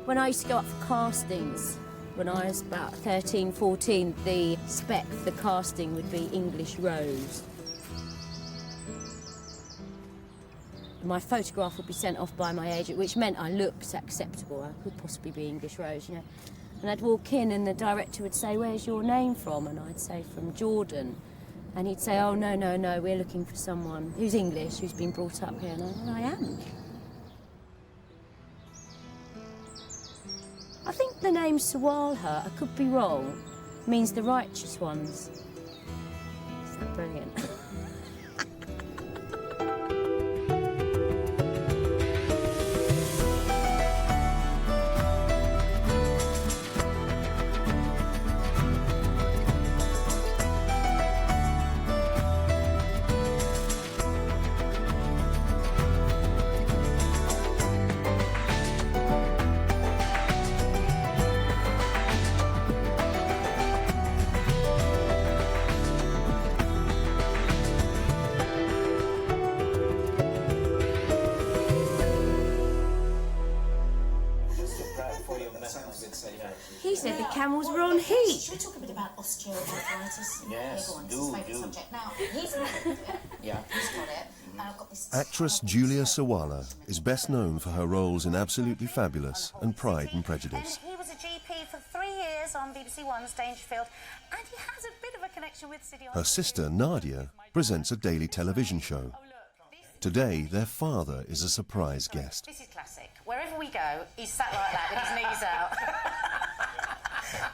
When I used to go up for castings, when I was about 13, 14, the spec for casting would be English Rose. My photograph would be sent off by my agent, which meant I looked acceptable. I could possibly be English Rose, you know. And I'd walk in and the director would say, "Where's your name from?" And I'd say, "From Jordan." And he'd say, "Oh, no, no, no, we're looking for someone who's English, who's been brought up here." And I am. I think the name Sawalha, I could be wrong, means the righteous ones. Isn't that brilliant? He said the camels were on heat. Should we talk a bit about osteoarthritis? Yes, do. Now, he's got it. I've got this. Actress Julia Sawalha is best known for her roles in Absolutely Fabulous and Pride and Prejudice. He was a GP for 3 years on BBC One's Dangerfield, and he has a bit of a connection with City. Her sister Nadia presents a daily television show. Today, their father is a surprise guest. This is classic. Wherever we go, he's sat like that with his knees out.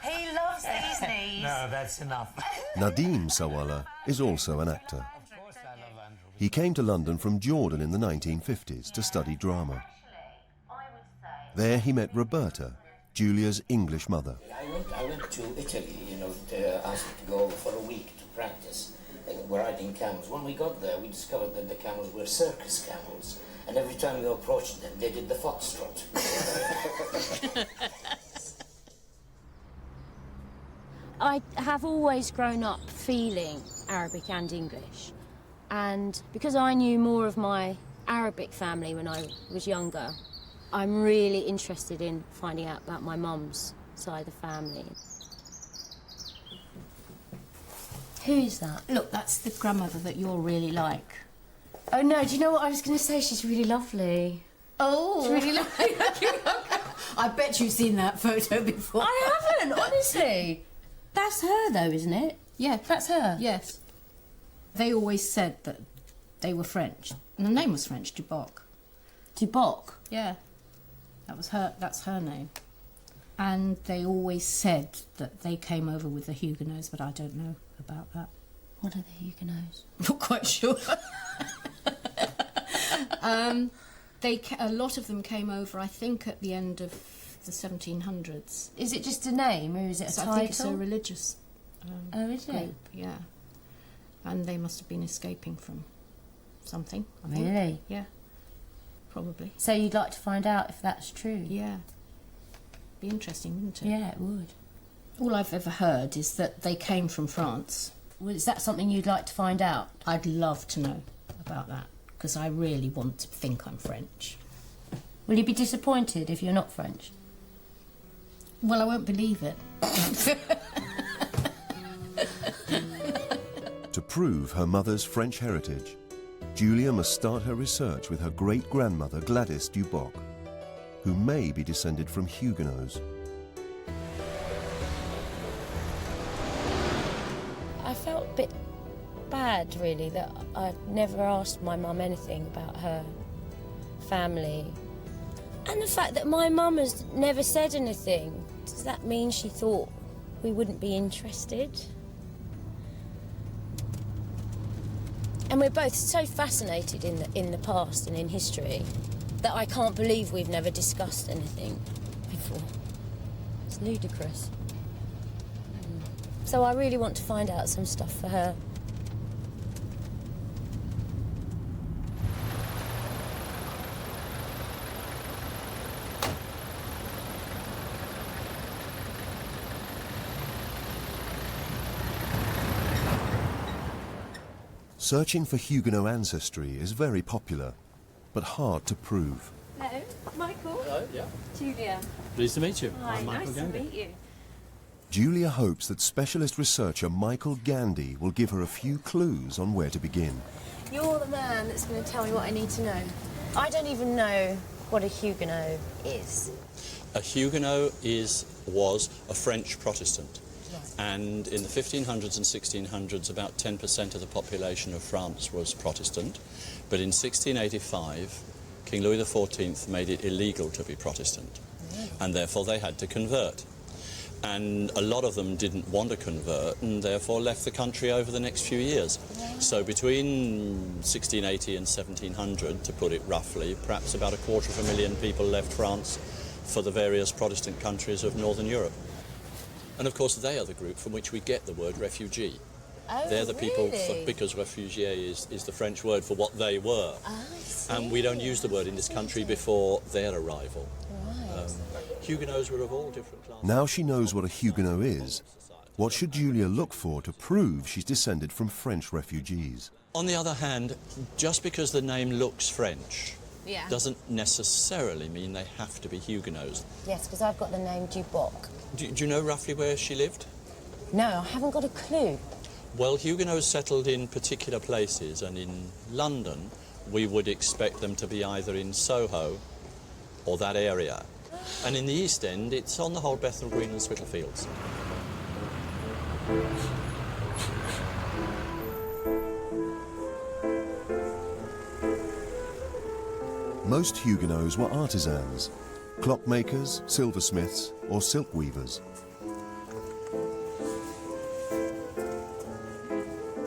He loves these knees. No, that's enough. Nadim Sawalha is also an actor. He came to London from Jordan in the 1950s to study drama. There he met Roberta, Julia's English mother. I went to Italy, you know, asked to go for a week to practice. We're riding camels. When we got there, we discovered that the camels were circus camels, and every time we approached them, they did the foxtrot. I have always grown up feeling Arabic and English, and because I knew more of my Arabic family when I was younger, I'm really interested in finding out about my mum's side of the family. Who is that? Look, that's the grandmother that you'll really like. Oh no, do you know what I was going to say? She's really lovely. Oh, She's really lovely. I bet you've seen that photo before. I haven't, honestly. That's her though, isn't it? Yeah, That's her? yes. They always said that they were French. And the name was French, Dubock. Dubock? Yeah, that's her name. And they always said that they came over with the Huguenots, but I don't know about that. What are the Huguenots? Not quite sure. A lot of them came over, I think, at the end of the 1700s. Is it just a name or is it a title? I think it's a religious is it? group, yeah. And they must have been escaping from something, I think. Really? Yeah, probably. So you'd like to find out if that's true? Yeah. Be interesting, wouldn't it? Yeah, it would. All I've ever heard is that they came from France. Well, is that something you'd like to find out? I'd love to know about that, because I really want to think I'm French. Will you be disappointed if you're not French? Well, I won't believe it. To prove her mother's French heritage, Julia must start her research with her great-grandmother Gladys Dubock, who may be descended from Huguenots. I felt a bit bad, really, that I'd never asked my mum anything about her family. And the fact that my mum has never said anything, does that mean she thought we wouldn't be interested? And we're both so fascinated in the past and in history that I can't believe we've never discussed anything before. It's ludicrous. So I really want to find out some stuff for her. Searching for Huguenot ancestry is very popular, but hard to prove. Hello, Michael. Hello, yeah. Julia. Pleased to meet you. Hi, I'm Michael nice Gandhi. to meet you. Julia hopes that specialist researcher Michael Gandhi will give her a few clues on where to begin. You're the man that's going to tell me what I need to know. I don't even know what a Huguenot is. A Huguenot was a French Protestant. And in the 1500s and 1600s, about 10% of the population of France was Protestant. But in 1685, King Louis XIV made it illegal to be Protestant. And therefore they had to convert. And a lot of them didn't want to convert and therefore left the country over the next few years. So between 1680 and 1700, to put it roughly, perhaps about 250,000 people left France for the various Protestant countries of Northern Europe. And of course they are the group from which we get the word refugee. Oh, They're the people, really? because réfugié is the French word for what they were. I see. And we don't use the word in this country before their arrival. Right. Huguenots were of all different classes. Now she knows what a Huguenot is. What should Julia look for to prove she's descended from French refugees? On the other hand, just because the name looks French Yeah. doesn't necessarily mean they have to be Huguenots. Yes, because I've got the name Dubock. Do you know roughly where she lived? No, I haven't got a clue. Well, Huguenots settled in particular places, and in London we would expect them to be either in Soho or that area. And in the East End, it's on the whole Bethnal Green and Spitalfields. Most Huguenots were artisans, clockmakers, silversmiths, or silk weavers.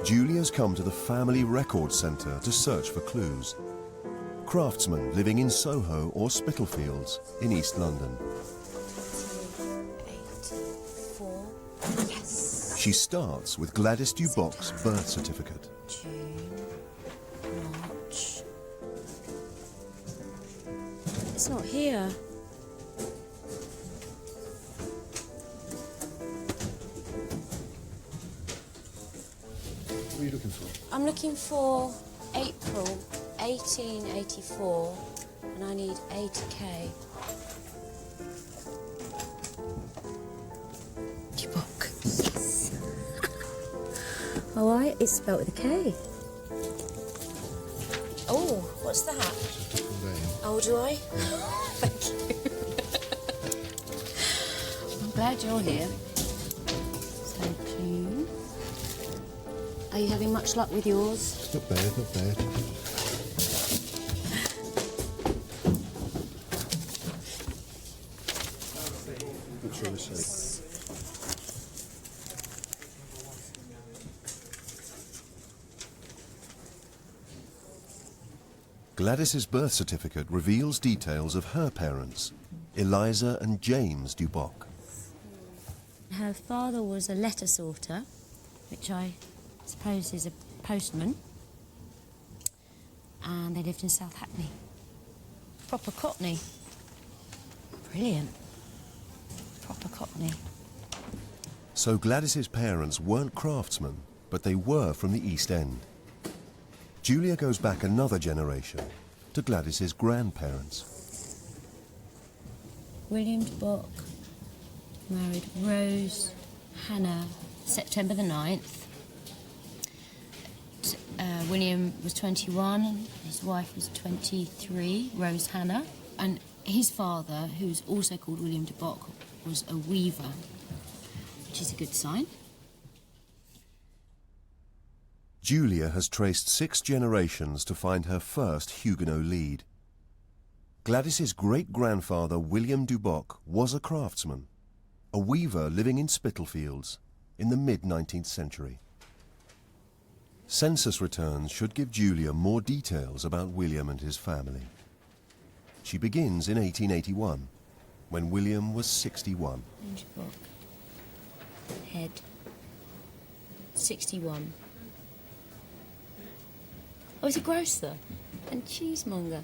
Julia's come to the family record centre to search for clues. Craftsmen living in Soho or Spitalfields in East London. 84. Yes. She starts with Gladys Dubock's birth certificate. June. March. It's not here. What are you looking for? I'm looking for April 1884, and I need 80k. Dubock. Yes. Oh, it's spelt with a K. Oh, what's that? Just a full name. Oh, do I? Thank you. I'm glad you're here. So, June. Are you having much luck with yours? Not bad, not bad. Good choice. Gladys's birth certificate reveals details of her parents, Eliza and James Dubock. Her father was a letter sorter, which I suppose is a postman, and they lived in South Hackney. Proper Cockney. Brilliant. Proper Cockney. So Gladys's parents weren't craftsmen, but they were from the East End. Julia goes back another generation to Gladys's grandparents. William Dubock married Rose Hannah September the 9th. William was 21, his wife was 23, Rose Hannah, and his father, who's also called William Dubock, was a weaver, which is a good sign. Julia has traced 6 generations to find her first Huguenot lead. Gladys's great-grandfather, William Dubock, was a craftsman, a weaver living in Spitalfields in the mid-19th century. Census returns should give Julia more details about William and his family. She begins in 1881, when William was 61. Dubock. Head. 61. Oh, he's a grocer and cheesemonger.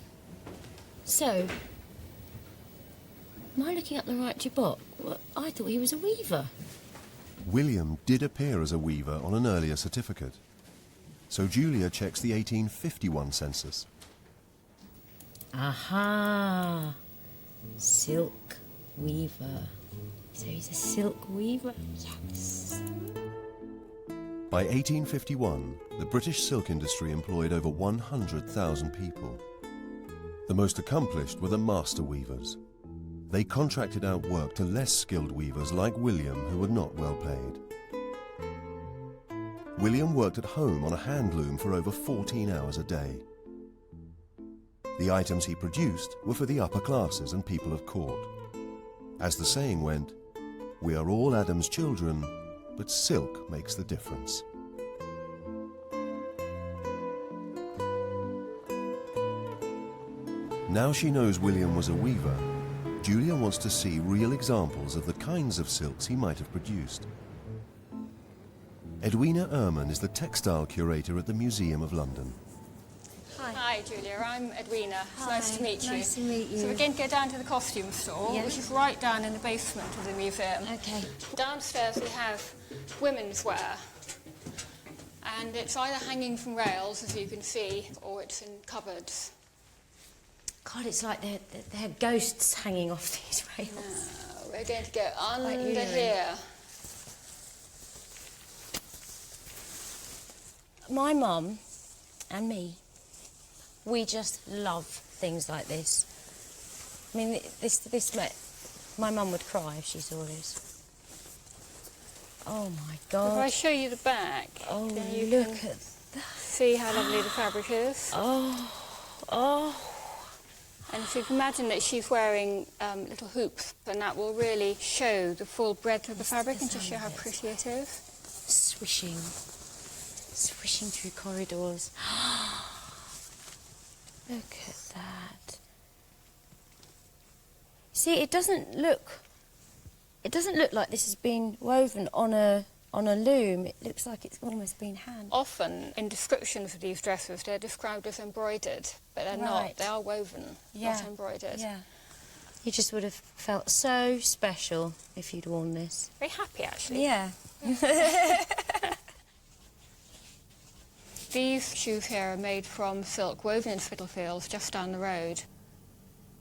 So, am I looking up the right Dubock? Well, I thought he was a weaver. William did appear as a weaver on an earlier certificate, so Julia checks the 1851 census. Aha! Silk weaver. So he's a silk weaver? Yes. By 1851, the British silk industry employed over 100,000 people. The most accomplished were the master weavers. They contracted out work to less skilled weavers like William, who were not well paid. William worked at home on a hand loom for over 14 hours a day. The items he produced were for the upper classes and people of court. As the saying went, "We are all Adam's children, but silk makes the difference." Now she knows William was a weaver, Julia wants to see real examples of the kinds of silks he might have produced. Edwina Ehrman is the textile curator at the Museum of London. Hi, Julia. I'm Edwina. It's nice to meet you. Nice to meet you. So we're going to go down to the costume store, which is right down in the basement of the museum. Okay. Downstairs we have women's wear. And it's either hanging from rails, as you can see, or it's in cupboards. God, it's like they're ghosts hanging off these rails. Now, we're going to go under here. My mum and me, we just love things like this. I mean, my mum would cry if she saw this. Oh my God. If I show you the back, Oh, then you look can at that. see how lovely the fabric is. Oh. And if you can imagine that she's wearing little hoops, then that will really show the full breadth of the fabric and just show how pretty it is. Swishing through corridors. Look at that. See, it doesn't look like this has been woven on a loom. It looks like it's almost been hand. Often in descriptions of these dresses they're described as embroidered, but they're not. They are woven, not embroidered. Yeah. You just would have felt so special if you'd worn this. Very happy, actually. Yeah. These shoes here are made from silk woven in Spitalfields just down the road.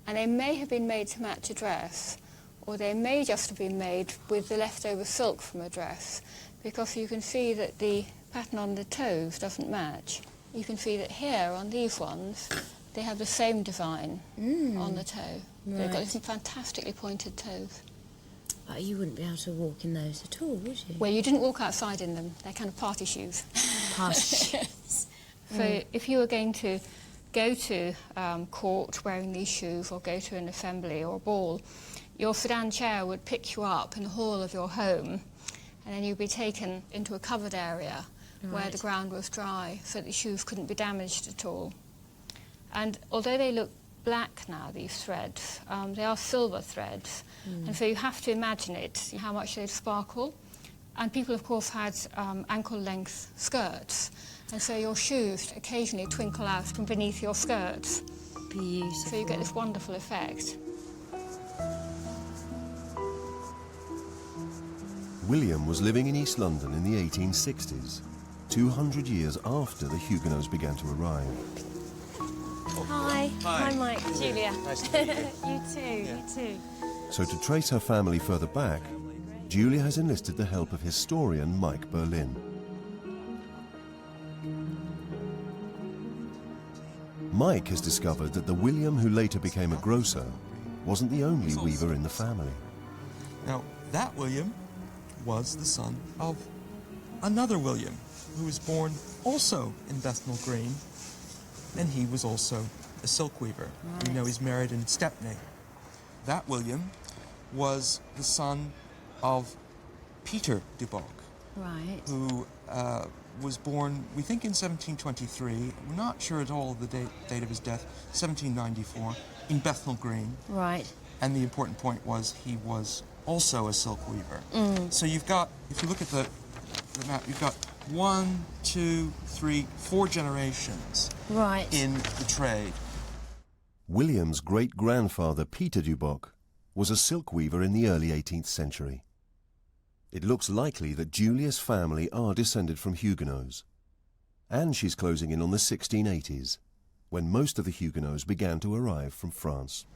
And they may have been made to match a dress, or they may just have been made with the leftover silk from a dress, because you can see that the pattern on the toes doesn't match. You can see that here on these ones, they have the same design on the toe. Right. They've got these fantastically pointed toes. You wouldn't be able to walk in those at all, would you? Well, you didn't walk outside in them. They're kind of party shoes. Party shoes. So if you were going to go to court wearing these shoes, or go to an assembly or a ball, your sedan chair would pick you up in the hall of your home, and then you'd be taken into a covered area where the ground was dry, so that the shoes couldn't be damaged at all. And although they look black now, these threads, they are silver threads, and so you have to imagine it, how much they'd sparkle. And people, of course, had ankle-length skirts, and so your shoes occasionally twinkle out from beneath your skirts. Beautiful. So you get this wonderful effect. William was living in East London in the 1860s, 200 years after the Huguenots began to arrive. Hi. Hi, Mike. Julia. Nice to meet you. You too, you too. So to trace her family further back, Julia has enlisted the help of historian Mike Berlin. Mike has discovered that the William who later became a grocer wasn't the only weaver in the family. Now, that William was the son of another William, who was born also in Bethnal Green, and he was also a silk weaver. We know he's married in Stepney. That William was the son of Peter Dubock, who was born, we think, in 1723. We're not sure at all the date of his death, 1794, in Bethnal Green. Right. And the important point was he was also a silk weaver. So you've got, if you look at the map, you've got 1, 2, 3, 4 generations in the trade. William's great-grandfather Peter Dubock was a silk weaver in the early 18th century. It looks likely that Julia's family are descended from Huguenots. And she's closing in on the 1680s, when most of the Huguenots began to arrive from France.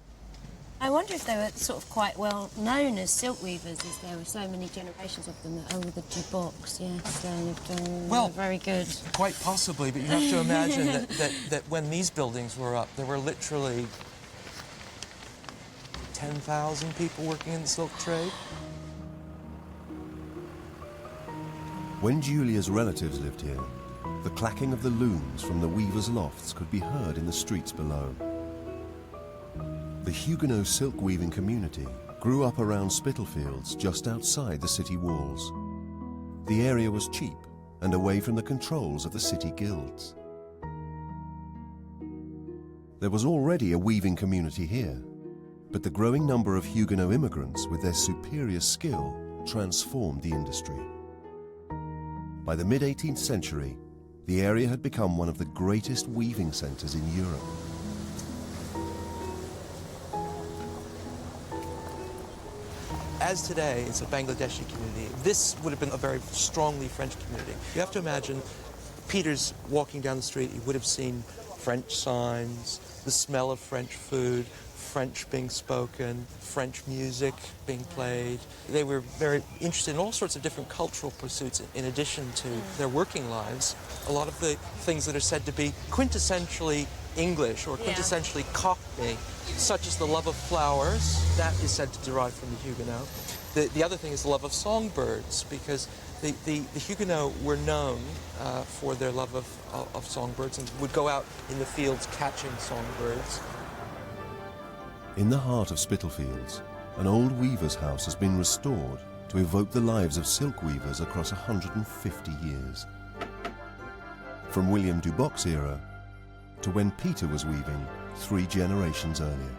I wonder if they were sort of quite well known as silk weavers, as there were so many generations of them. Oh, the Dubocks, yes, they're very good. Quite possibly, but you have to imagine that when these buildings were up, there were literally 10,000 people working in the silk trade. When Julia's relatives lived here, the clacking of the looms from the weavers' lofts could be heard in the streets below. The Huguenot silk weaving community grew up around Spitalfields just outside the city walls. The area was cheap and away from the controls of the city guilds. There was already a weaving community here, but the growing number of Huguenot immigrants with their superior skill transformed the industry. By the mid-18th century, the area had become one of the greatest weaving centres in Europe. As today, it's a Bangladeshi community. This would have been a very strongly French community. You have to imagine Peter's walking down the street, he would have seen French signs, the smell of French food, French being spoken, French music being played. They were very interested in all sorts of different cultural pursuits in addition to their working lives. A lot of the things that are said to be quintessentially English or quintessentially Cockney, such as the love of flowers, that is said to derive from the Huguenot. The other thing is the love of songbirds, because the Huguenot were known for their love of songbirds and would go out in the fields catching songbirds. In the heart of Spitalfields, an old weaver's house has been restored to evoke the lives of silk weavers across 150 years. From William Dubock's era to when Peter was weaving 3 generations earlier.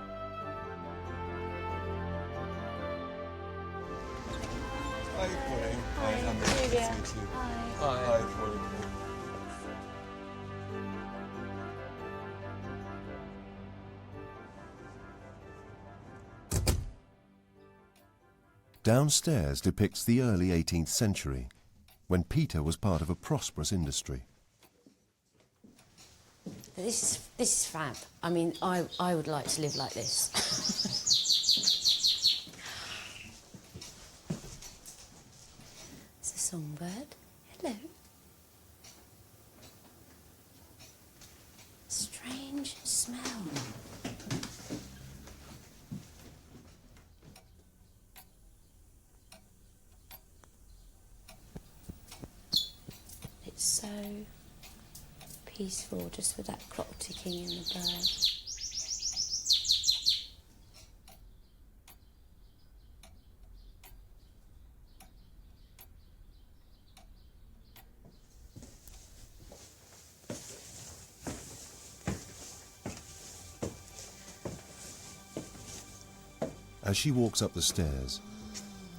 Hi, morning. Hi, I'm nice to meet you. Hi. Morning. Downstairs depicts the early 18th century, when Peter was part of a prosperous industry. This is fab. I mean, I would like to live like this. It's a songbird. Hello. Strange smell. It's so peaceful, just with that clock ticking and the bird. As she walks up the stairs,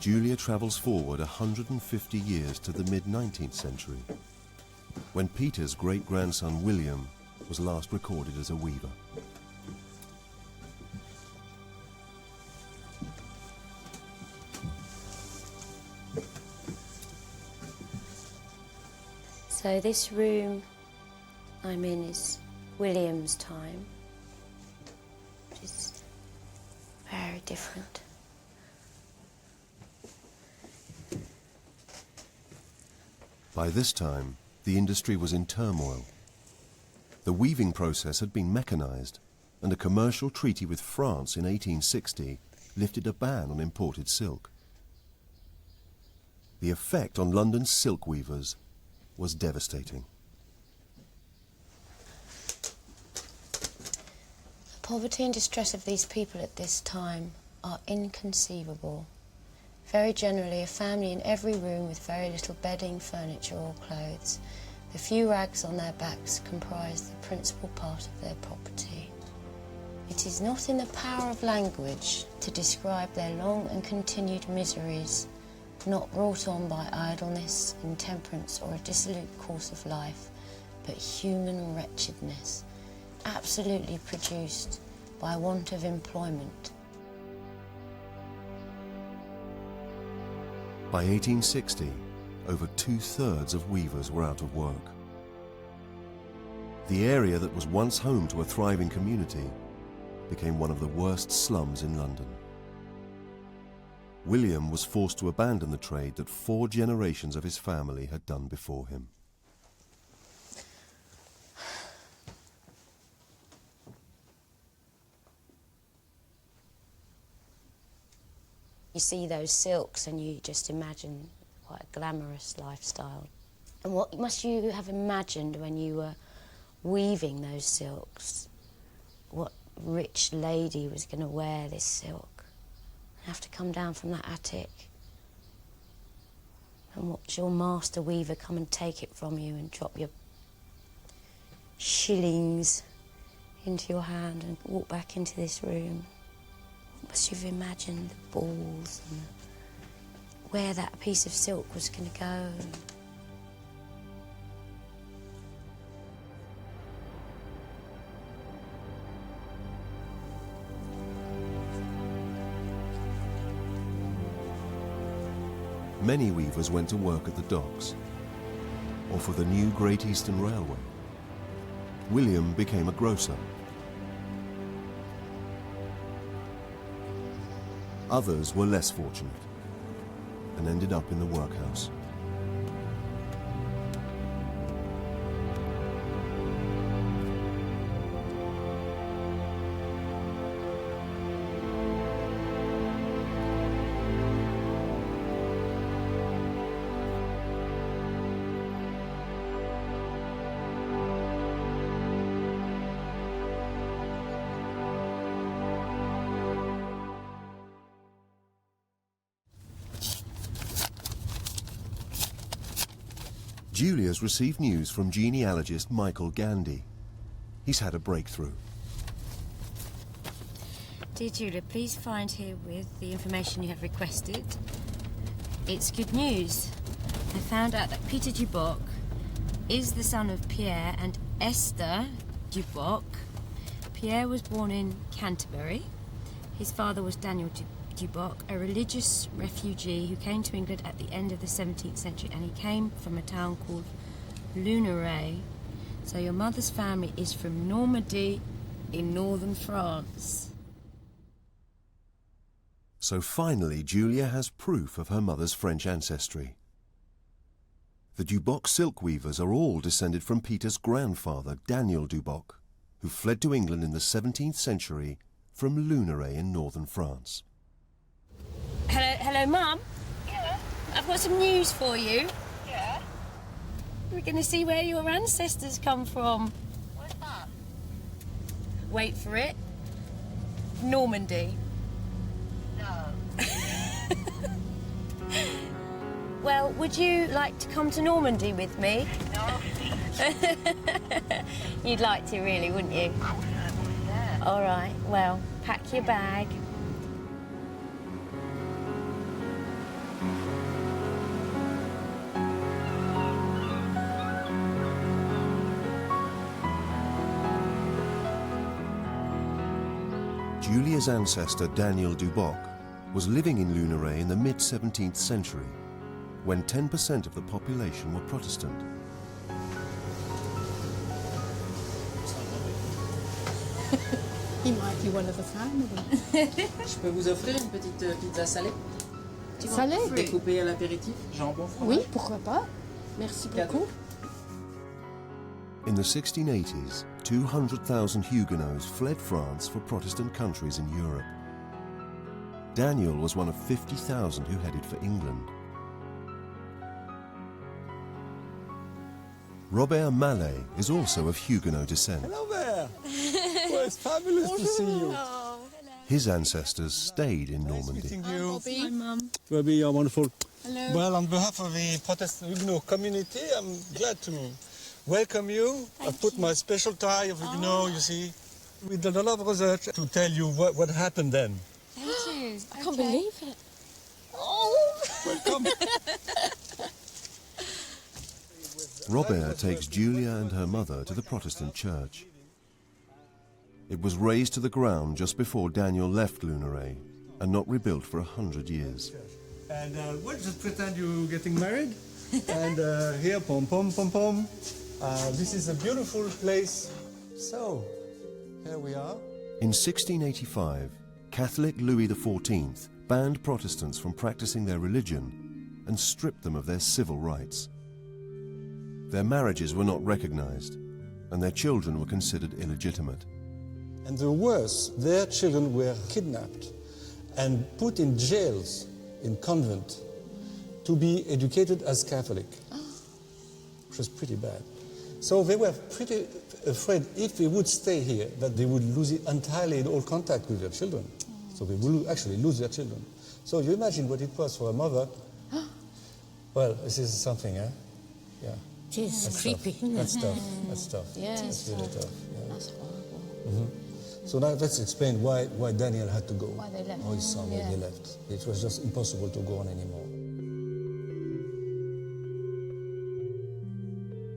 Julia travels forward 150 years to the mid-19th century, when Peter's great-grandson William was last recorded as a weaver. So this room I'm in is William's time, which is very different. By this time, the industry was in turmoil. The weaving process had been mechanized, and a commercial treaty with France in 1860 lifted a ban on imported silk. The effect on London's silk weavers was devastating. The poverty and distress of these people at this time are inconceivable. Very generally, a family in every room with very little bedding, furniture or clothes. The few rags on their backs comprise the principal part of their property. It is not in the power of language to describe their long and continued miseries, not brought on by idleness, intemperance or a dissolute course of life, but human wretchedness, absolutely produced by want of employment. By 1860, over 2/3 of weavers were out of work. The area that was once home to a thriving community became one of the worst slums in London. William was forced to abandon the trade that 4 generations of his family had done before him. You see those silks and you just imagine quite a glamorous lifestyle. And what must you have imagined when you were weaving those silks? What rich lady was going to wear this silk? Have to come down from that attic and watch your master weaver come and take it from you and drop your shillings into your hand and walk back into this room. Must you've imagined the balls and where that piece of silk was going to go. Many weavers went to work at the docks or for the new Great Eastern Railway. William became a grocer. Others were less fortunate and ended up in the workhouse. Julia's received news from genealogist Michael Gandy. He's had a breakthrough. Dear Julia, please find herewith the information you have requested. It's good news. I found out that Peter Dubock is the son of Pierre and Esther Dubock. Pierre was born in Canterbury. His father was Daniel Dubock, a religious refugee who came to England at the end of the 17th century, and he came from a town called Luneray. So your mother's family is from Normandy in northern France. So finally, Julia has proof of her mother's French ancestry. The Dubock silk weavers are all descended from Peter's grandfather, Daniel Dubock, who fled to England in the 17th century from Luneray in northern France. Hello, Mum. Yeah. I've got some news for you. Yeah. We're going to see where your ancestors come from. What's that? Wait for it. Normandy. No. Well, would you like to come to Normandy with me? No. You'd like to, really, wouldn't you? Yeah. All right, well, pack your bag. Julia's ancestor, Daniel Dubock, was living in Luneray in the mid-17th century, when 10% of the population were Protestant. He might be one of the family. Je peux vous offrir une petite pizza salée? Salée? Découpée à l'apéritif, jambon, fromage. Oui, pourquoi pas. Merci beaucoup. In the 1680s, 200,000 Huguenots fled France for Protestant countries in Europe. Daniel was one of 50,000 who headed for England. Robert Mallet is also of Huguenot descent. Hello there. Well, it's fabulous to see you. His ancestors stayed in Normandy. Meeting you. Hi, Mum. Bobby, you're wonderful. Hello. Well, on behalf of the Protestant Huguenot community, I'm glad to welcome you. I put my special tie of Huguenot, you see. We did a lot of research to tell you what happened then. Thank you. I can't believe it. Welcome. Robert takes Julia and her mother to the Protestant church. It was razed to the ground just before Daniel left Luneray and not rebuilt for 100 years. And we'll just pretend you're getting married. And here, pom pom pom pom. This is a beautiful place. So, here we are. In 1685, Catholic Louis XIV banned Protestants from practicing their religion and stripped them of their civil rights. Their marriages were not recognized, and their children were considered illegitimate. And the worse, their children were kidnapped and put in jails, in convent, to be educated as Catholic, which was pretty bad. So they were pretty afraid if they would stay here that they would lose entirely all contact with their children. So they will actually lose their children. So you imagine what it was for a mother. Well, this is something, eh? Yeah. Jeez, That's creepy. Tough. That's tough. That's tough. Yeah. That's really tough. Yeah. That's horrible. So now let's explain why Daniel had to go. Why they left. Or his son, why they left. It was just impossible to go on anymore.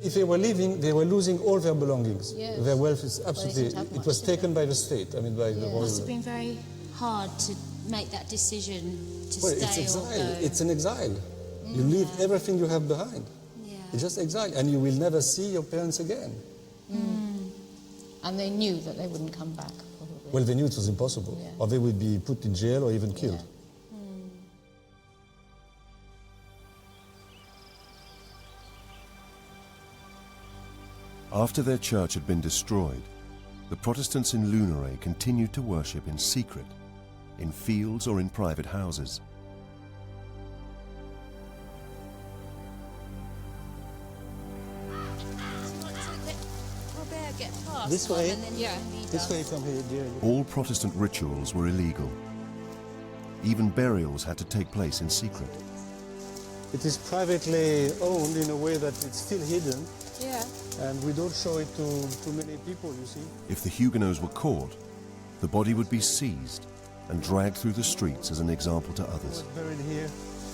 If they were leaving, they were losing all their belongings. Yes. Their wealth is absolutely, didn't have it much, was did taken by the state, I mean by the It royal... must have been very hard to make that decision to Well, stay it's exile. or go. It's an exile. You leave everything you have behind. Yeah. It's just exile, and you will never see your parents again. And they knew that they wouldn't come back, probably. Well, they knew it was impossible, Yeah. or they would be put in jail or even killed. After their church had been destroyed, the Protestants in Luneray continued to worship in secret, in fields or in private houses. This way, this way from here, dear. All Protestant rituals were illegal. Even burials had to take place in secret. It is privately owned in a way that it's still hidden, Yeah. and we don't show it to many people, you see. If the Huguenots were caught, the body would be seized and dragged through the streets as an example to It was others. buried here,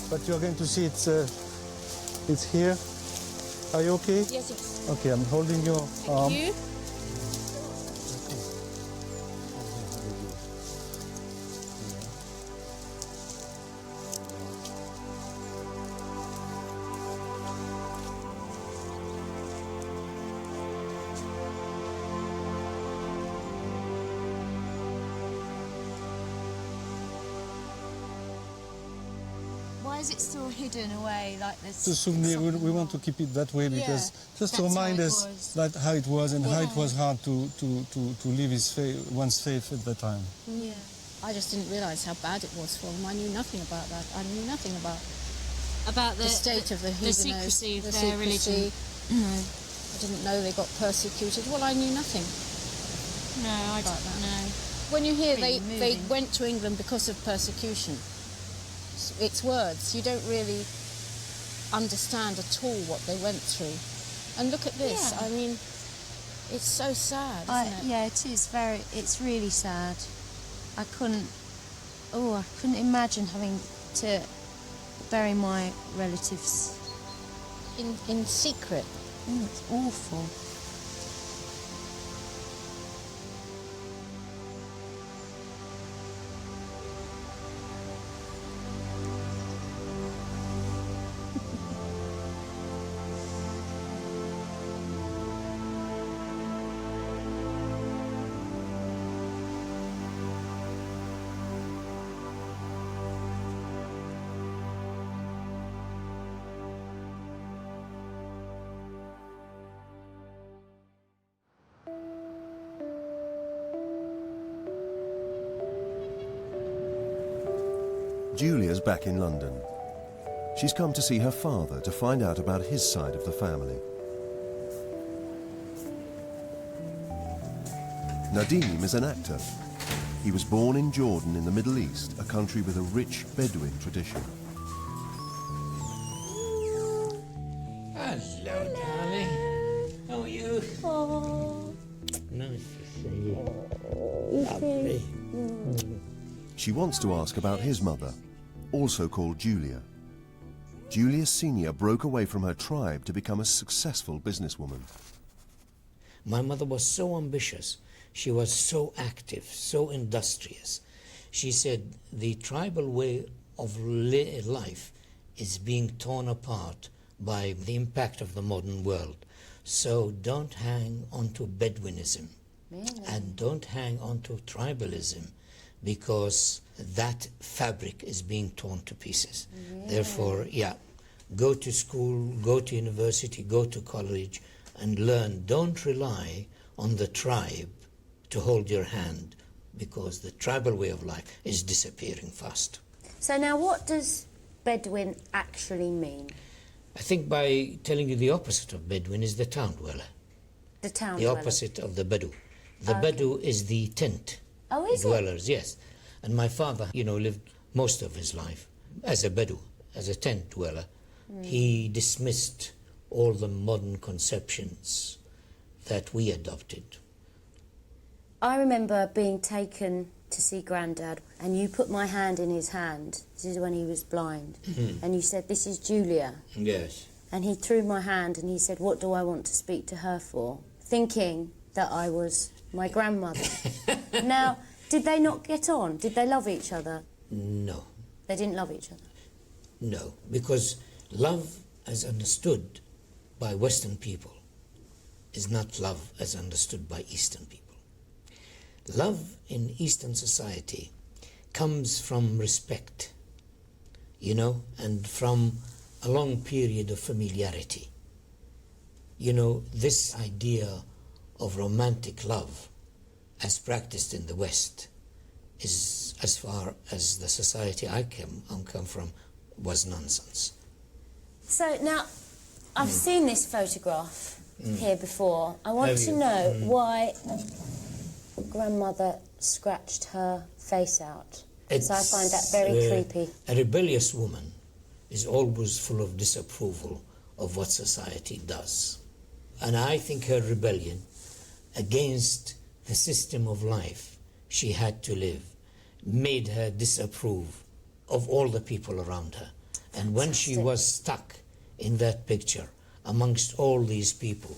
but you're going to see it's here. Are you okay? Yes, yes. Okay, I'm holding your arm. You? Why is it still hidden away like this? It's a souvenir. We want to keep it that way because just to That's remind how it us was. that how it was and how it was hard to live one's faith at that time. Yeah. I just didn't realise how bad it was for them. I knew nothing about that. I knew nothing about the state of the the Huguenots. secrecy of the their secrecy. religion. No, I didn't know they got persecuted. Well, I knew nothing. no, I About don't that. know. When you hear Really they moving. went to England because of persecution, it's words. You don't really understand at all what they went through. And look at this. Yeah. I mean, it's so sad, isn't it? Yeah, it is very. It's really sad. I couldn't imagine having to bury my relatives. In secret. It's awful. Julia's back in London. She's come to see her father to find out about his side of the family. Nadim is an actor. He was born in Jordan in the Middle East, a country with a rich Bedouin tradition. Hello, darling. How are you? Oh, Nice to see you. Lovely. She wants to ask about his mother, also called Julia. Julia Sr. broke away from her tribe to become a successful businesswoman. My mother was so ambitious. She was so active, so industrious. She said the tribal way of life is being torn apart by the impact of the modern world. So don't hang on to Bedouinism and don't hang on to tribalism, because that fabric is being torn to pieces. Therefore, go to school, go to university, go to college and learn. Don't rely on the tribe to hold your hand, because the tribal way of life is disappearing fast. So now what does Bedouin actually mean? I think by telling you the opposite of Bedouin is the town dweller. The town The dweller. opposite of the Bedou. The Bedou is the tent Is dwellers, yes. And my father, lived most of his life as a Bedou, as a tent dweller. He dismissed all the modern conceptions that we adopted. I remember being taken to see Grandad, and you put my hand in his hand. This is when he was blind. And you said, "This is Julia." Yes. And he threw my hand and he said, "What do I want to speak to her for?" Thinking that I was my grandmother. Now, did they not get on? Did they love each other? No. They didn't love each other? No, because love as understood by Western people is not love as understood by Eastern people. Love in Eastern society comes from respect, and from a long period of familiarity. This idea of romantic love as practiced in the West is, as far as the society I come from, was nonsense. So now, I've seen this photograph here before. I want to know why Grandmother scratched her face out. So I find that very creepy. A rebellious woman is always full of disapproval of what society does. And I think her rebellion against the system of life she had to live made her disapprove of all the people around her. And when she was stuck in that picture amongst all these people,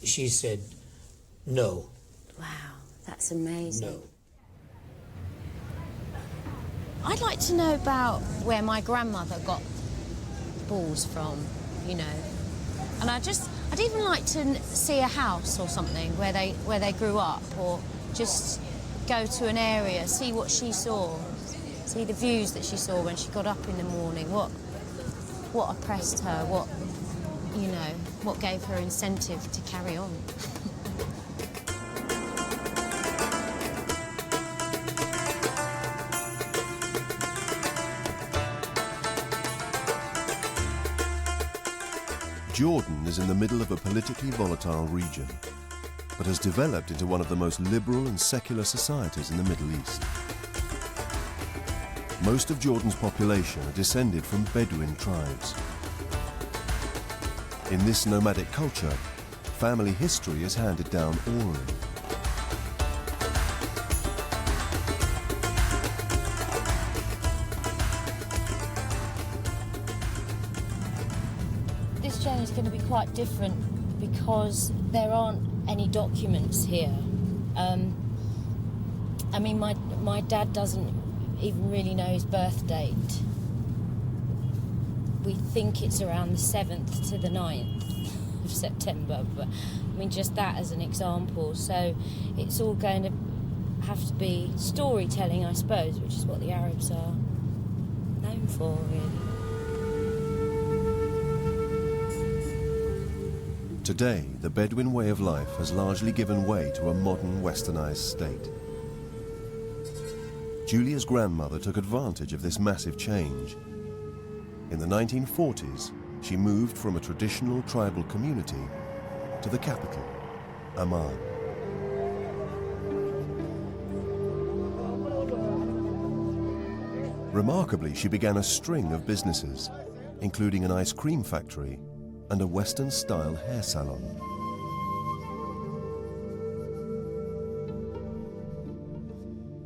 she said, "No." Wow, that's amazing. No. I'd like to know about where my grandmother got balls from, And I'd even like to see a house or something where they grew up, or just go to an area, see what she saw, see the views that she saw when she got up in the morning, what oppressed her, what gave her incentive to carry on. Jordan is in the middle of a politically volatile region, but has developed into one of the most liberal and secular societies in the Middle East. Most of Jordan's population are descended from Bedouin tribes. In this nomadic culture, family history is handed down orally. This journey is going to be quite different because there aren't any documents here. My dad doesn't even really know his birth date. We think it's around the 7th to the 9th of September, but just that as an example. So it's all going to have to be storytelling, I suppose, which is what the Arabs are known for, really. Today, the Bedouin way of life has largely given way to a modern westernized state. Julia's grandmother took advantage of this massive change. In the 1940s, she moved from a traditional tribal community to the capital, Amman. Remarkably, she began a string of businesses, including an ice cream factory and a Western-style hair salon.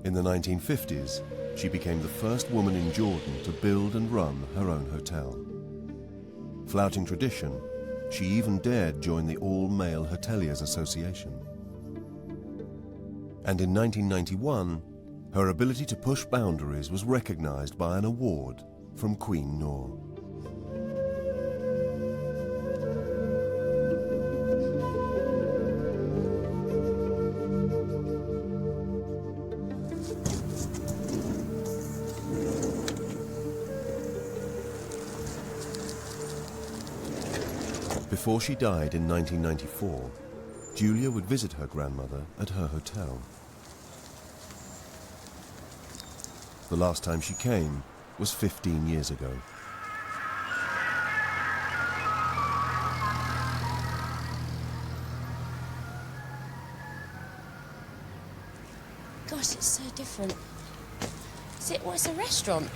In the 1950s, she became the first woman in Jordan to build and run her own hotel. Flouting tradition, she even dared join the All-Male Hoteliers Association. And in 1991, her ability to push boundaries was recognized by an award from Queen Noor. Before she died in 1994, Julia would visit her grandmother at her hotel. The last time she came was 15 years ago. Gosh, it's so different. It's a restaurant.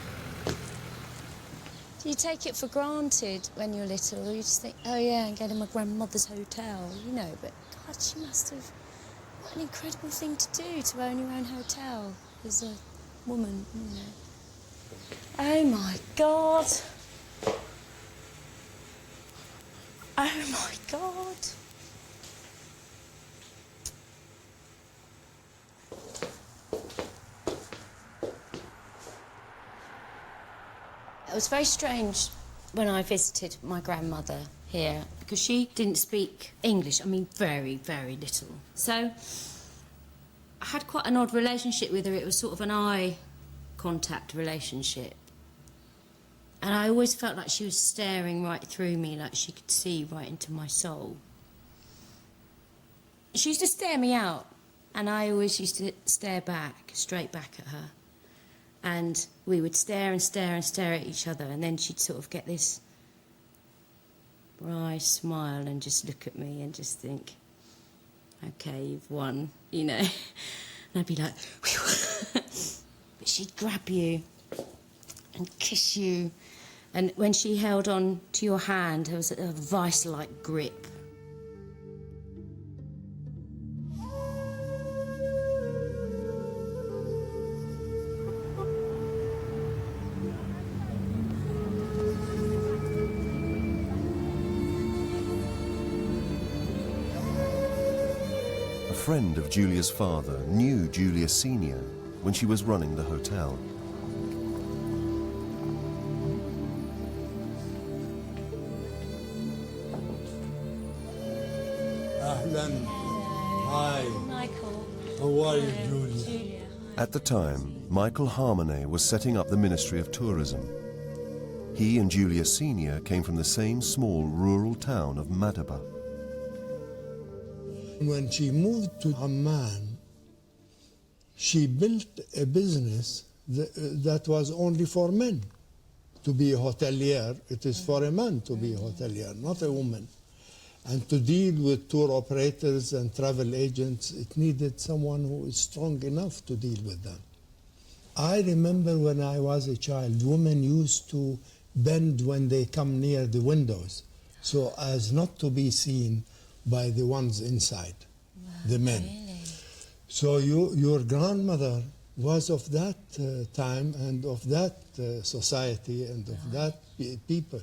Do you take it for granted when you're little, or you just think, oh yeah, I'm going to my grandmother's hotel, you know, but God, she must have... What an incredible thing to do, to own your own hotel as a woman, you know. Oh my God. Oh my God. It was very strange when I visited my grandmother here, because she didn't speak English. I mean, very, very little. So I had quite an odd relationship with her. It was sort of an eye contact relationship. And I always felt like she was staring right through me, like she could see right into my soul. She used to stare me out, and I always used to stare back, straight back at her. And we would stare and stare and stare at each other, and then she'd sort of get this wry smile and just look at me and just think, OK, you've won, you know. And I'd be like, but she'd grab you and kiss you. And when she held on to your hand, there was a vice-like grip. A friend of Julia's father knew Julia Sr. when she was running the hotel. Ahlan. Hi. Michael. How are you, Julia? Julia. At the time, Michael Harmonet was setting up the Ministry of Tourism. He and Julia Sr. came from the same small rural town of Madaba. When she moved to Amman, she built a business that was only for men. To be a hotelier, it is for a man to be a hotelier, not a woman. And to deal with tour operators and travel agents, it needed someone who is strong enough to deal with them. I remember when I was a child, women used to bend when they come near the windows, so as not to be seen by the ones inside, the men. Really? So your grandmother was of that time and of that society and of that people.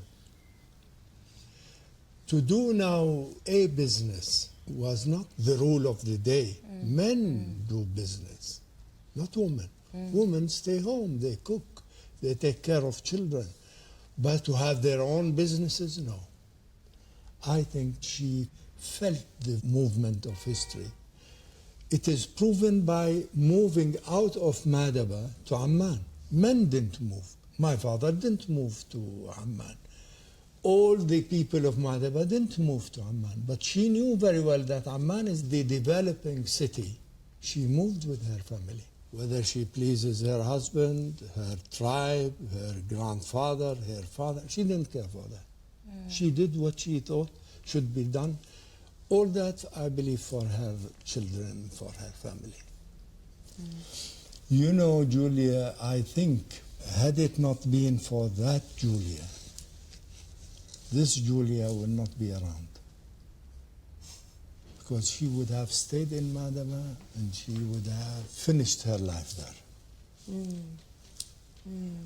To do now a business was not the rule of the day. Men do business, not women. Women stay home, they cook, they take care of children. But to have their own businesses, no. I think she felt the movement of history. It is proven by moving out of Madaba to Amman. Men didn't move. My father didn't move to Amman. All the people of Madaba didn't move to Amman, but she knew very well that Amman is the developing city. She moved with her family. Whether she pleases her husband, her tribe, her grandfather, her father, she didn't care for that. She did what she thought should be done. All that, I believe, for her children, for her family. You know, Julia, I think, had it not been for that Julia, this Julia would not be around. Because she would have stayed in Madaba and she would have finished her life there.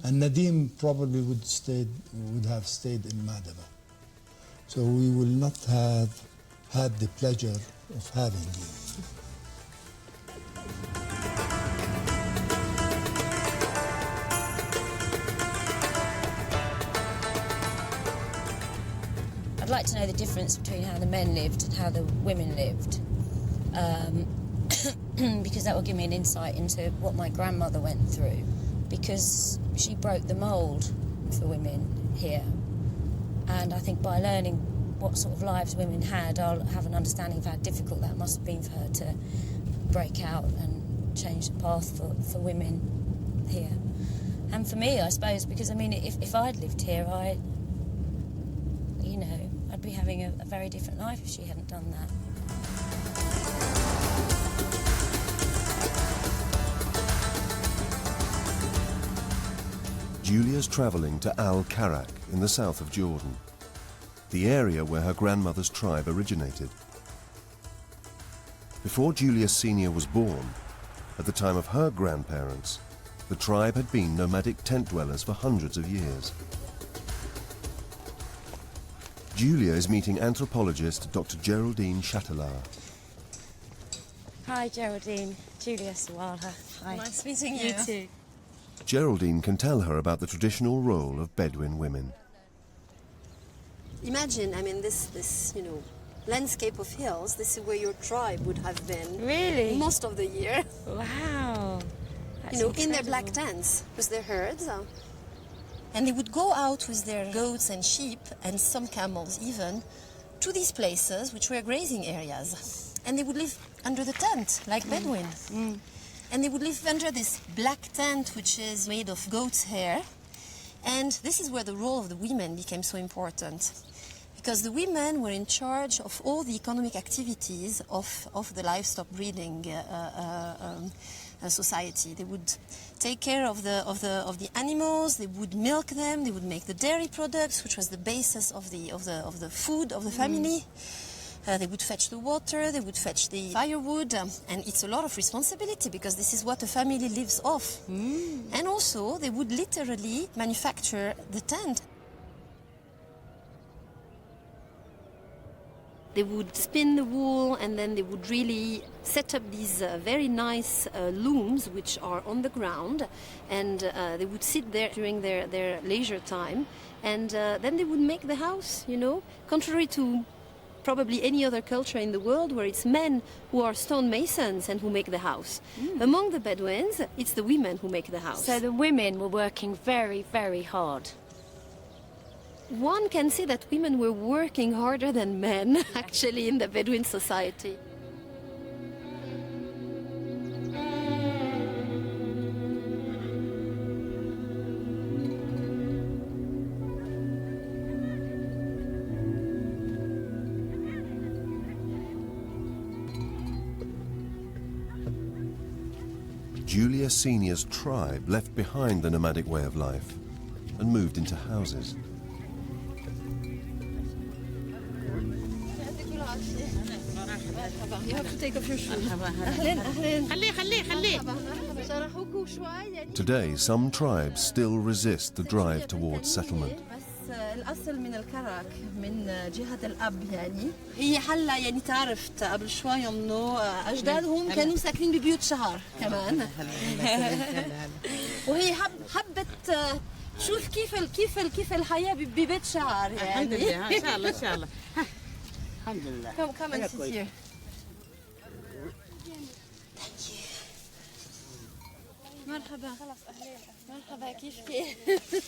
And Nadim probably would have stayed in Madaba. So we will not have had the pleasure of having you. I'd like to know the difference between how the men lived and how the women lived, because that will give me an insight into what my grandmother went through, because she broke the mould for women here. And I think by learning what sort of lives women had, I'll have an understanding of how difficult that must have been for her to break out and change the path for women here. And for me, I suppose, because, I mean, if I'd lived here, I'd be having a very different life if she hadn't done that. Julia's travelling to Al-Karak in the south of Jordan, the area where her grandmother's tribe originated. Before Julia Senior was born, at the time of her grandparents, the tribe had been nomadic tent dwellers for hundreds of years. Julia is meeting anthropologist Dr. Geraldine Chatelaar. Hi, Geraldine. Julia Sawalha. Hi. Nice meeting you. You too. Geraldine can tell her about the traditional role of Bedouin women. Imagine, I mean, this landscape of hills. This is where your tribe would have been. Really? Most of the year. Wow. That's in their black tents with their herds. And they would go out with their goats and sheep, and some camels even, to these places, which were grazing areas. And they would live under the tent, like Bedouins. And they would live under this black tent, which is made of goat's hair. And this is where the role of the women became so important. Because the women were in charge of all the economic activities of the livestock breeding society. They would take care of the animals. They would milk them. They would make the dairy products, which was the basis of the food of the family. They would fetch the water. They would fetch the firewood, and it's a lot of responsibility because this is what a family lives off. And also, they would literally manufacture the tent. They would spin the wool, and then they would really set up these very nice looms which are on the ground, and they would sit there during their leisure time, and then they would make the house, contrary to probably any other culture in the world where it's men who are stonemasons and who make the house. Among the Bedouins, it's the women who make the house. So the women were working very, very hard. One can say that women were working harder than men, actually, in the Bedouin society. Julia Senior's tribe left behind the nomadic way of life and moved into houses. You have to take off your shoes. Today, some tribes still resist the drive towards settlement. الأصل من الكرك من جهة الأب هي حلا تعرفت قبل شوي إنه أجدادهم كانوا ساكنين ببيوت شهر كمان وهي حبت شوف كيف الحياة ببيت شهر الحمد لله إن شاء الله إن شاء الله الحمد لله Come and sit here. مرحبا مرحبا كيفك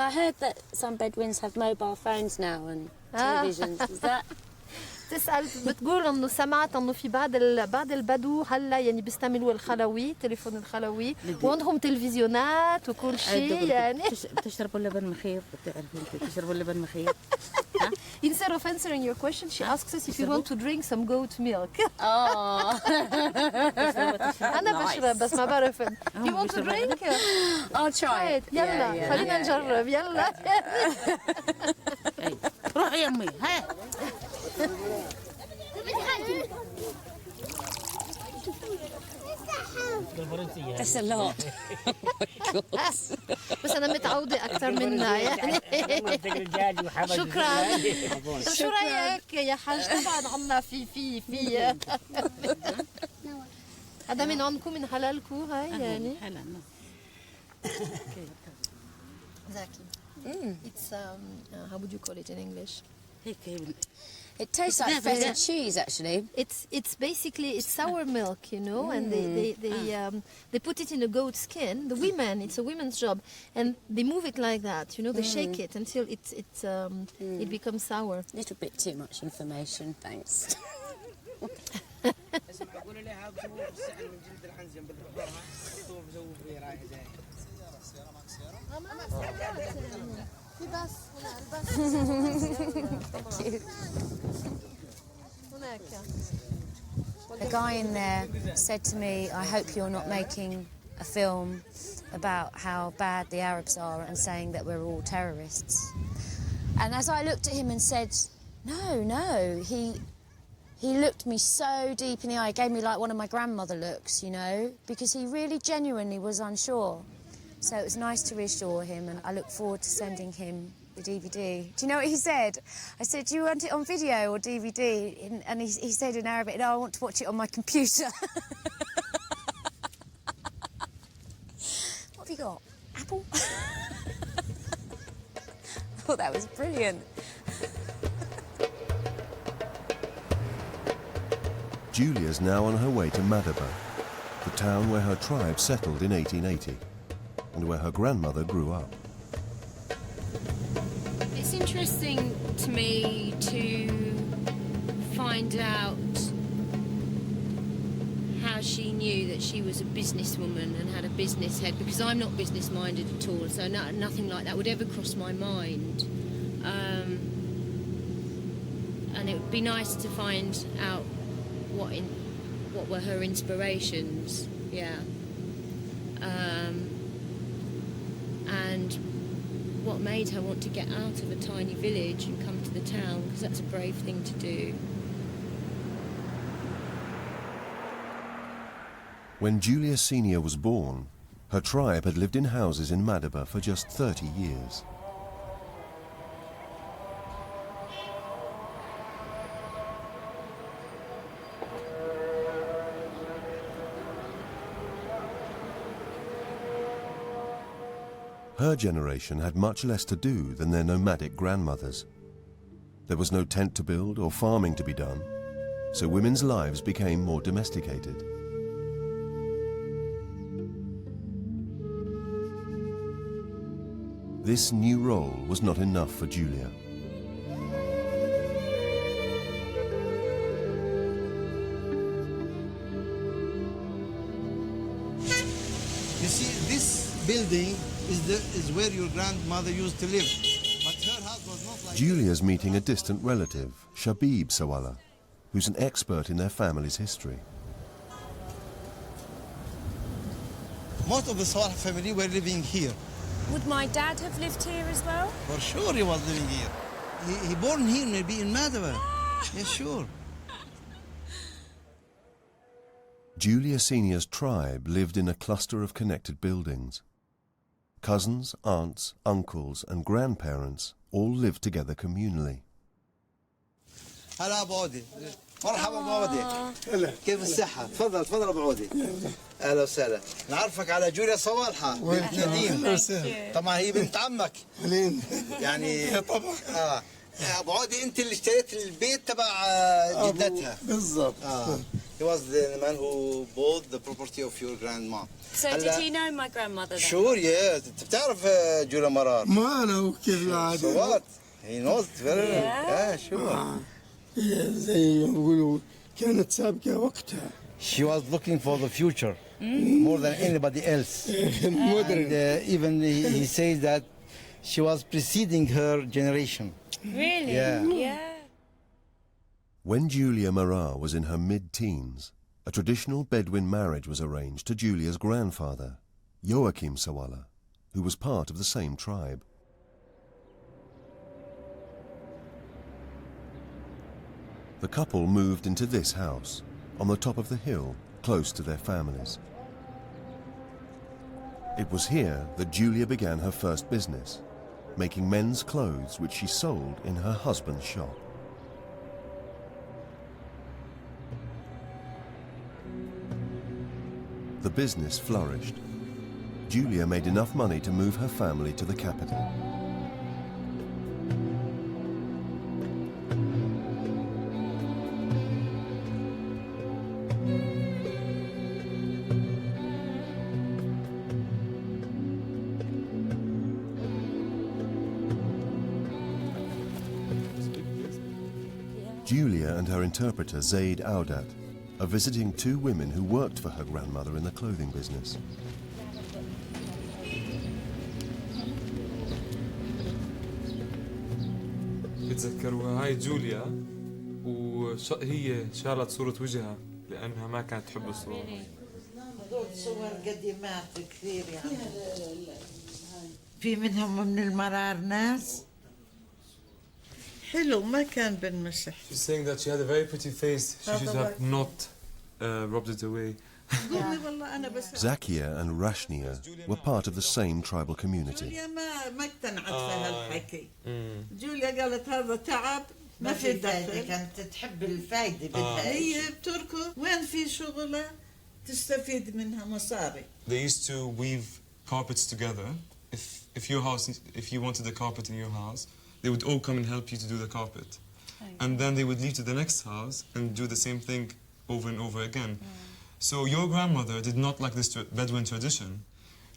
I heard that some Bedouins have mobile phones now and televisions. Is that? بتقول انه سمعت انه في بعض البدو هلا بيستعملوا الخلوي التليفون الخلوي وعندهم تلفزيونات وكل شيء بتشربوا لبن مخيط بتعرفوا بتشربوا لبن مخيط Instead of answering your question, she asks us if you want to drink some goat milk. أنا بشرب بس ما بعرف. You want to drink? I'll try it. يلا خلينا نجرب يلا. روحي يا أمي ها. That's a lot. بس أنا متعودة أكثر منها يعني. شكرا. شو رأيك يا حاج؟ طبعا عنا في هذا من عندكم من حلالكم هاي يعني. Exactly. It's how would you call it in English? It tastes like feta cheese, actually. It's basically sour milk, you know, and they put it in a goat skin. The women, it's a women's job, and they move it like that, you know. They shake it until it becomes sour. A little bit too much information, thanks. The guy in there said to me, I hope you're not making a film about how bad the Arabs are and saying that we're all terrorists. And as I looked at him and said, no, he looked me so deep in the eye, gave me like one of my grandmother looks, you know, because he really genuinely was unsure. So it was nice to reassure him, and I look forward to sending him the DVD. Do you know what he said? I said, do you want it on video or DVD? And he said in Arabic, no, I want to watch it on my computer. What have you got? Apple? I thought that was brilliant. Julia's now on her way to Madaba, the town where her tribe settled in 1880 and where her grandmother grew up. It's interesting to me to find out how she knew that she was a businesswoman and had a business head, because I'm not business-minded at all, so nothing like that would ever cross my mind. And it would be nice to find out what were her inspirations, and what made her want to get out of a tiny village and come to the town, because that's a brave thing to do. When Julia Senior was born, her tribe had lived in houses in Madaba for just 30 years. Her generation had much less to do than their nomadic grandmothers. There was no tent to build or farming to be done, so women's lives became more domesticated. This new role was not enough for Julia. You see, this building is where your grandmother used to live. But her house was not like Julia's meeting a distant relative, Shabib Sawalha, who's an expert in their family's history. most of the Sawalha family were living here. Would my dad have lived here as well? For sure he was living here. He born here, maybe in Madaba. Yeah, sure. Julia Senior's tribe lived in a cluster of connected buildings. Cousins, aunts, uncles and grandparents all lived together communally. هلا ابو عودي مرحبا ابو عودي كيف الصحة؟ تفضل تفضل ابو عودي اهلا وسهلا نعرفك على جوليا صوالحة بنت نديم طبعا هي بنت عمك يعني طبعا ابو عودي انت اللي اشتريت البيت تبع جدتها بالضبط He was the man who bought the property of your grandma. So did he know my grandmother then? Sure, yeah. انت بتعرف جوليا مرار ما انا كيف العادة. So what? He knows it very well. Yeah, sure. زي ما بيقولوا كانت سابقة وقتها. She was looking for the future more than anybody else. And even he says that she was preceding her generation. Really? Yeah. When Julia Marar was in her mid-teens, a traditional Bedouin marriage was arranged to Julia's grandfather, Joachim Sawalha, who was part of the same tribe. The couple moved into this house, on the top of the hill, close to their families. It was here that Julia began her first business, making men's clothes which she sold in her husband's shop. The business flourished. Julia made enough money to move her family to the capital. Julia and her interpreter Zaid Audat are visiting two women who worked for her grandmother in the clothing business. بتذكروها هاي جوليا وهي شالت صورة وجهها لأنها ما كانت تحب الصور. هذول صور قديمات كثير يعني. في منهم من المرار ناس حلو ما كان بالمسح. She's saying that she had a very pretty face. She should have not rubbed it away. Zakia and Rashnia were part of the same tribal community. جوليا ما اقتنعت في هالحكي. جوليا قالت هذا تعب ما في فايدة، كانت تحب الفايدة بدها هي بتركض وين في شغلة تستفيد منها مصاري. They used to weave carpets together. If you wanted a carpet in your house, they would all come and help you to do the carpet. And then they would leave to the next house and do the same thing over and over again. So your grandmother did not like this Bedouin tradition,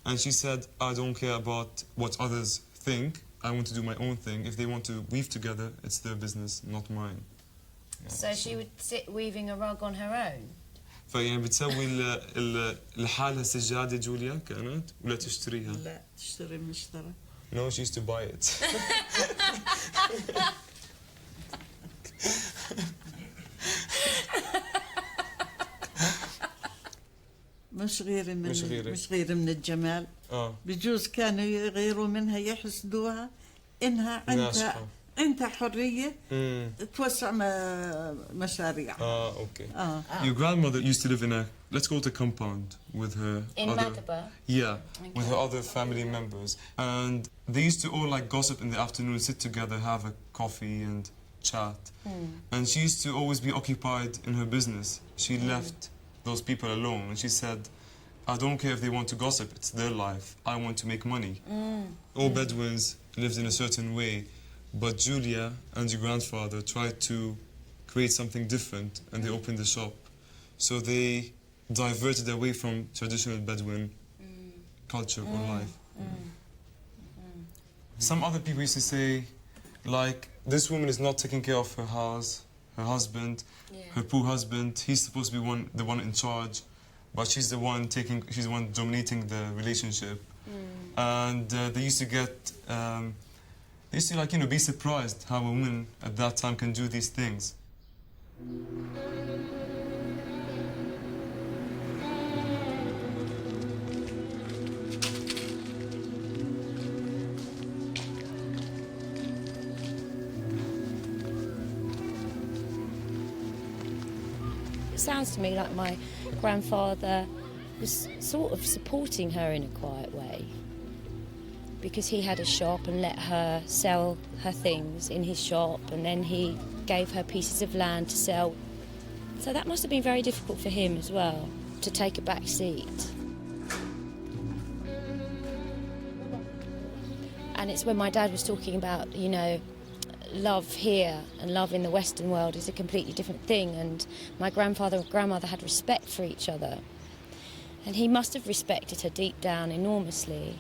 and she said, I don't care about what others think, I want to do my own thing. If they want to weave together, it's their business, not mine. So she would sit weaving a rug on her own? فيعني بتسوي لحالها سجادة جوليا كانت ولا تشتريها؟ لا تشتري مشترى. No, she used to buy it. مش غير من الجمال. بجوز كانوا يغيروا منها يحسدوها إنها عندها حرية توسع مشاريع. Okay. Your grandmother used to live in a, let's call it a compound with her with her other family members, and they used to all like gossip in the afternoon, sit together, have a coffee and chat. And she used to always be occupied in her business. She left those people alone, and she said, I don't care if they want to gossip, it's their life. I want to make money. All Bedouins lived in a certain way, but Julia and your grandfather tried to create something different, and they opened the shop. So they diverted away from traditional Bedouin culture or life. Some other people used to say, like, this woman is not taking care of her house, her husband, her poor husband. He's supposed to be the one in charge, but she's the one dominating the relationship. And they used to get, they used to, like, be surprised how a woman at that time can do these things. It sounds to me like my grandfather was sort of supporting her in a quiet way, because he had a shop and let her sell her things in his shop, and then he gave her pieces of land to sell. So that must have been very difficult for him as well, to take a back seat. And it's when my dad was talking about, love here and love in the Western world is a completely different thing, and my grandfather and grandmother had respect for each other, and he must have respected her deep down enormously,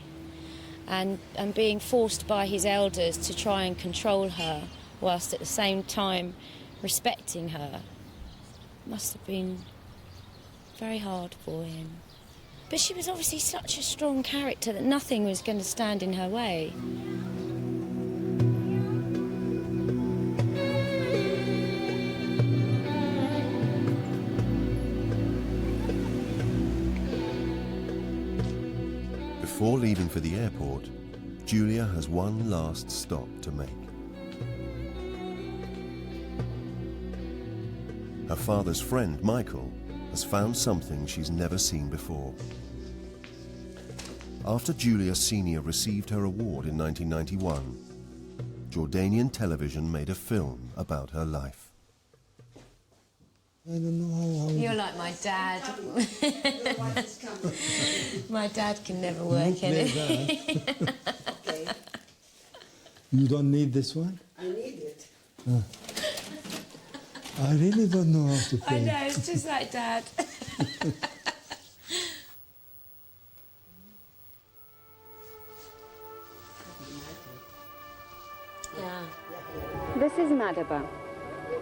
and being forced by his elders to try and control her whilst at the same time respecting her must have been very hard for him. But she was obviously such a strong character that nothing was going to stand in her way. Before leaving for the airport, Julia has one last stop to make. Her father's friend, Michael, has found something she's never seen before. After Julia Sr. received her award in 1991, Jordanian television made a film about her life. I don't know how... You're like my dad. My dad can never work anything. Okay. You don't need this one? I need it. I really don't know how to play. I know, it's just like Dad. This is Madaba.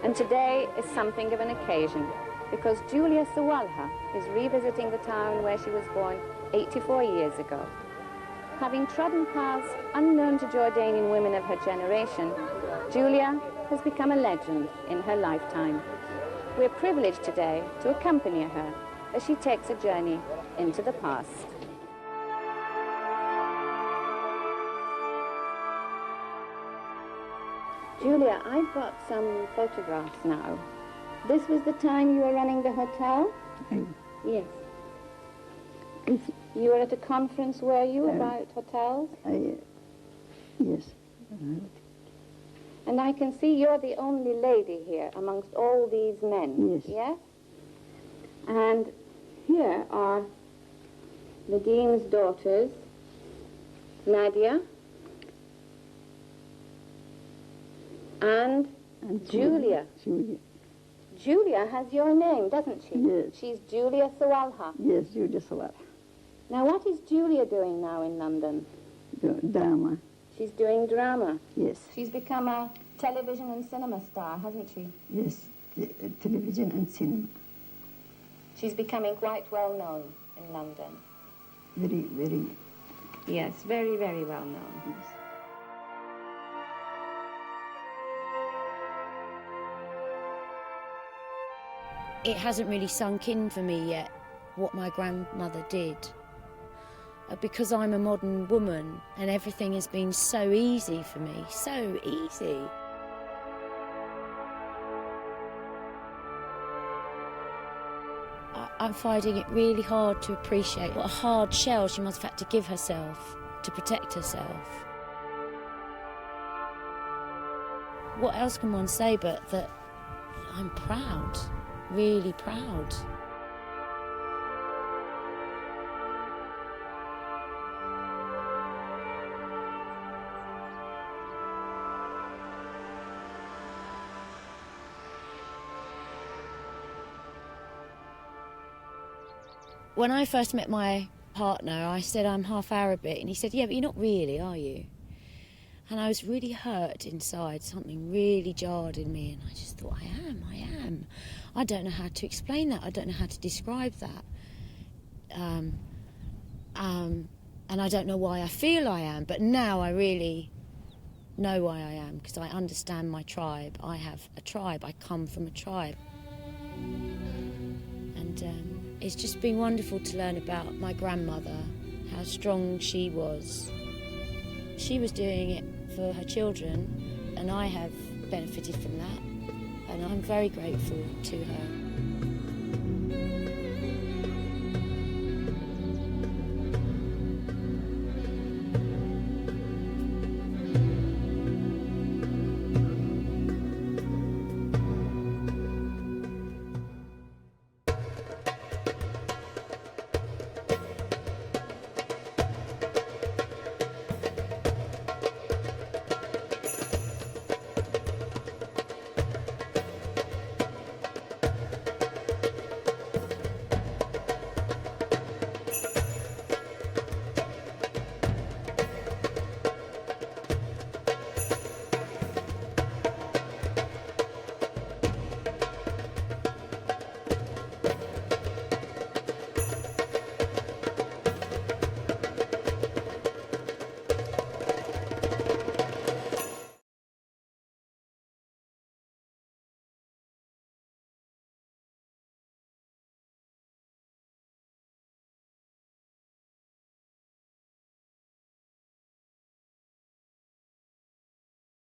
And today is something of an occasion, because Julia Sawalha is revisiting the town where she was born 84 years ago. Having trodden paths unknown to Jordanian women of her generation, Julia has become a legend in her lifetime. We're privileged today to accompany her as she takes a journey into the past. Julia, I've got some photographs now. This was the time you were running the hotel? Yes. You were at a conference, were you, about hotels? Yes. And I can see you're the only lady here amongst all these men. Yes. Yes? And here are the Dean's daughters, Nadia and Julia. Julia has your name, doesn't she? Yes. She's Julia Sawalha. Yes, Julia Sawalha. Now, what is Julia doing now in London? Drama. She's doing drama. Yes. She's become a television and cinema star, hasn't she? Yes, television and cinema. She's becoming quite well known in London. Very, very. Yes, very, very well known. Yes. It hasn't really sunk in for me yet what my grandmother did. Because I'm a modern woman and everything has been so easy for me, so easy. I'm finding it really hard to appreciate what a hard shell she must have had to give herself to protect herself. What else can one say but that I'm proud, really proud. When I first met my partner, I said I'm half Arabic, and he said, yeah, but you're not really, are you? And I was really hurt inside. Something really jarred in me, and I just thought, I am. I don't know how to explain that. I don't know how to describe that. And I don't know why I feel I am, but now I really know why I am, because I understand my tribe. I have a tribe. I come from a tribe. And it's just been wonderful to learn about my grandmother, how strong she was. She was doing it for her children, and I have benefited from that, and I'm very grateful to her.